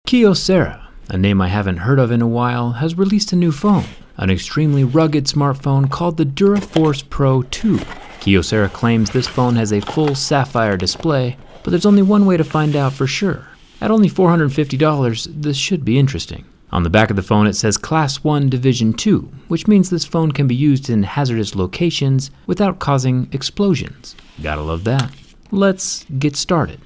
Kyocera, a name I haven't heard of in a while, has released a new phone, an extremely rugged smartphone called the DuraForce Pro 2. Kyocera claims this phone has a full sapphire display, but there's only one way to find out for sure. At only $450, this should be interesting. On the back of the phone it says Class 1 Division 2, which means this phone can be used in hazardous locations without causing explosions. Gotta love that. Let's get started.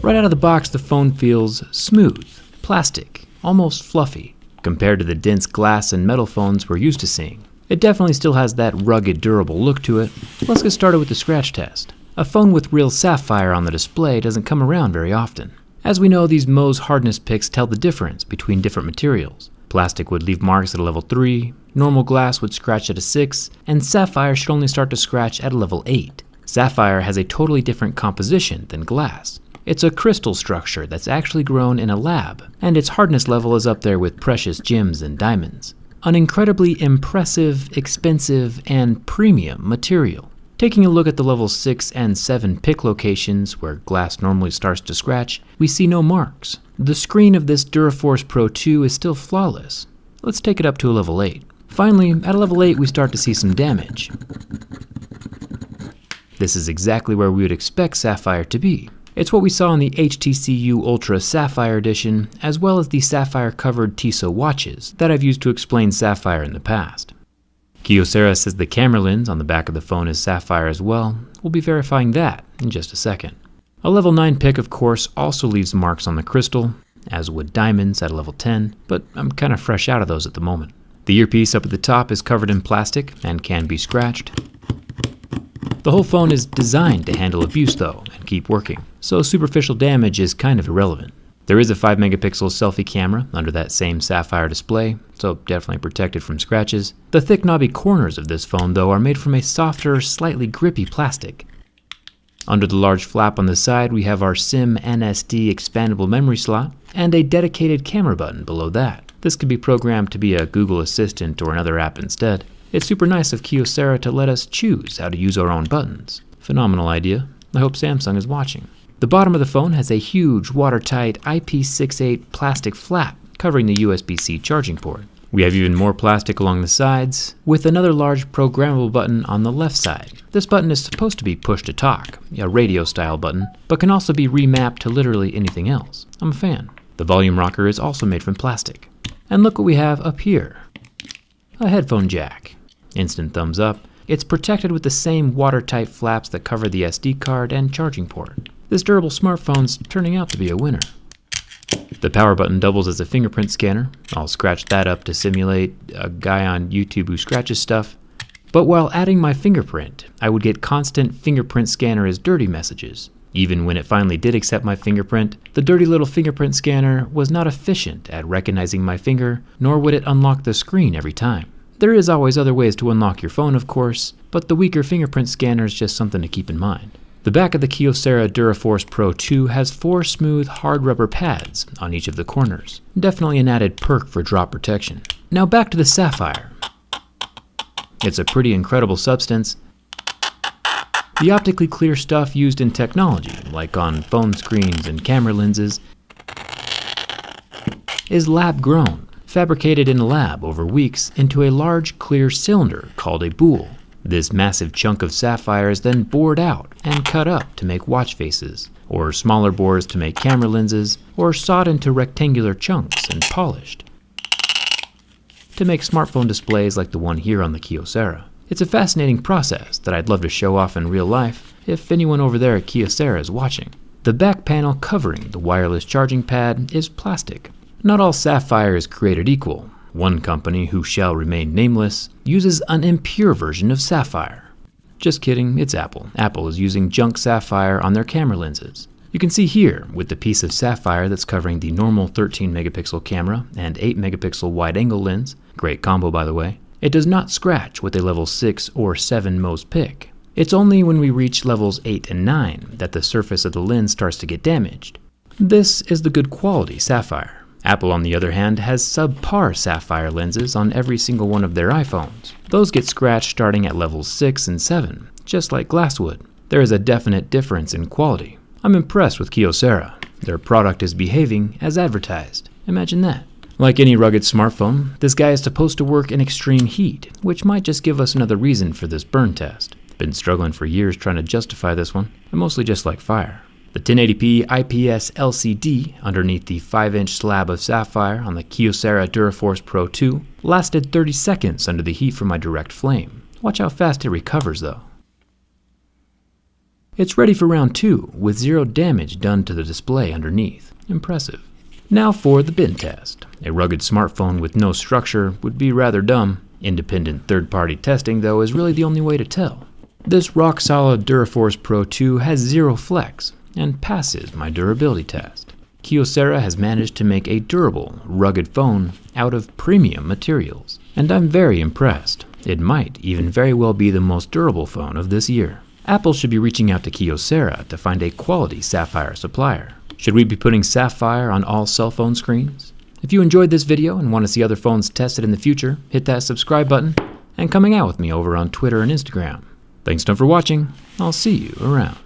Right out of the box, the phone feels smooth, plastic, almost fluffy, compared to the dense glass and metal phones we're used to seeing. It definitely still has that rugged, durable look to it. Let's get started with the scratch test. A phone with real sapphire on the display doesn't come around very often. As we know, these Mohs hardness picks tell the difference between different materials. Plastic would leave marks at a level 3, normal glass would scratch at a 6, and sapphire should only start to scratch at a level 8. Sapphire has a totally different composition than glass. It's a crystal structure that's actually grown in a lab, and its hardness level is up there with precious gems and diamonds. An incredibly impressive, expensive, and premium material. Taking a look at the level 6 and 7 pick locations where glass normally starts to scratch, we see no marks. The screen of this DuraForce Pro 2 is still flawless. Let's take it up to a level 8. Finally, at a level 8 we start to see some damage. This is exactly where we would expect sapphire to be. It's what we saw in the HTC Ultra Sapphire Edition, as well as the sapphire-covered Tissot watches that I've used to explain sapphire in the past. Kyocera says the camera lens on the back of the phone is sapphire as well. We'll be verifying that in just a second. A level 9 pick, of course, also leaves marks on the crystal, as would diamonds at a level 10, but I'm kind of fresh out of those at the moment. The earpiece up at the top is covered in plastic and can be scratched. The whole phone is designed to handle abuse though, and keep working, so superficial damage is kind of irrelevant. There is a 5 megapixel selfie camera under that same sapphire display, so definitely protected from scratches. The thick knobby corners of this phone though are made from a softer, slightly grippy plastic. Under the large flap on the side we have our SIM NSD expandable memory slot, and a dedicated camera button below that. This could be programmed to be a Google Assistant or another app instead. It's super nice of Kyocera to let us choose how to use our own buttons. Phenomenal idea. I hope Samsung is watching. The bottom of the phone has a huge watertight IP68 plastic flap covering the USB-C charging port. We have even more plastic along the sides, with another large programmable button on the left side. This button is supposed to be push to talk, a radio style button, but can also be remapped to literally anything else. I'm a fan. The volume rocker is also made from plastic. And look what we have up here. A headphone jack. Instant thumbs up. It's protected with the same watertight flaps that cover the SD card and charging port. This durable smartphone's turning out to be a winner. The power button doubles as a fingerprint scanner. I'll scratch that up to simulate a guy on YouTube who scratches stuff. But while adding my fingerprint, I would get constant fingerprint scanner is dirty messages. Even when it finally did accept my fingerprint, the dirty little fingerprint scanner was not efficient at recognizing my finger, nor would it unlock the screen every time. There is always other ways to unlock your phone, of course, but the weaker fingerprint scanner is just something to keep in mind. The back of the Kyocera DuraForce Pro 2 has 4 smooth, hard rubber pads on each of the corners. Definitely an added perk for drop protection. Now back to the sapphire. It's a pretty incredible substance. The optically clear stuff used in technology, like on phone screens and camera lenses, is lab-grown. Fabricated in a lab over weeks into a large clear cylinder called a boule. This massive chunk of sapphire is then bored out and cut up to make watch faces, or smaller bores to make camera lenses, or sawed into rectangular chunks and polished to make smartphone displays like the one here on the Kyocera. It's a fascinating process that I'd love to show off in real life if anyone over there at Kyocera is watching. The back panel covering the wireless charging pad is plastic. Not all sapphire is created equal. One company, who shall remain nameless, uses an impure version of sapphire. Just kidding, it's Apple. Apple is using junk sapphire on their camera lenses. You can see here, with the piece of sapphire that's covering the normal 13 megapixel camera and 8 megapixel wide-angle lens, great combo by the way, it does not scratch with a level 6 or 7 Mohs pick. It's only when we reach levels 8 and 9 that the surface of the lens starts to get damaged. This is the good quality sapphire. Apple, on the other hand, has subpar sapphire lenses on every single one of their iPhones. Those get scratched starting at levels 6 and 7, just like glass would. There is a definite difference in quality. I'm impressed with Kyocera. Their product is behaving as advertised. Imagine that. Like any rugged smartphone, this guy is supposed to work in extreme heat, which might just give us another reason for this burn test. Been struggling for years trying to justify this one. I mostly just like fire. The 1080p IPS LCD underneath the 5-inch slab of sapphire on the Kyocera Duraforce Pro 2 lasted 30 seconds under the heat from my direct flame. Watch how fast it recovers though. It's ready for round 2 with 0 damage done to the display underneath. Impressive. Now for the bin test. A rugged smartphone with no structure would be rather dumb. Independent third-party testing though is really the only way to tell. This rock-solid Duraforce Pro 2 has 0 flex and passes my durability test. Kyocera has managed to make a durable, rugged phone out of premium materials, and I'm very impressed. It might even very well be the most durable phone of this year. Apple should be reaching out to Kyocera to find a quality sapphire supplier. Should we be putting sapphire on all cell phone screens? If you enjoyed this video and want to see other phones tested in the future, hit that subscribe button and coming out with me over on Twitter and Instagram. Thanks for watching. I'll see you around.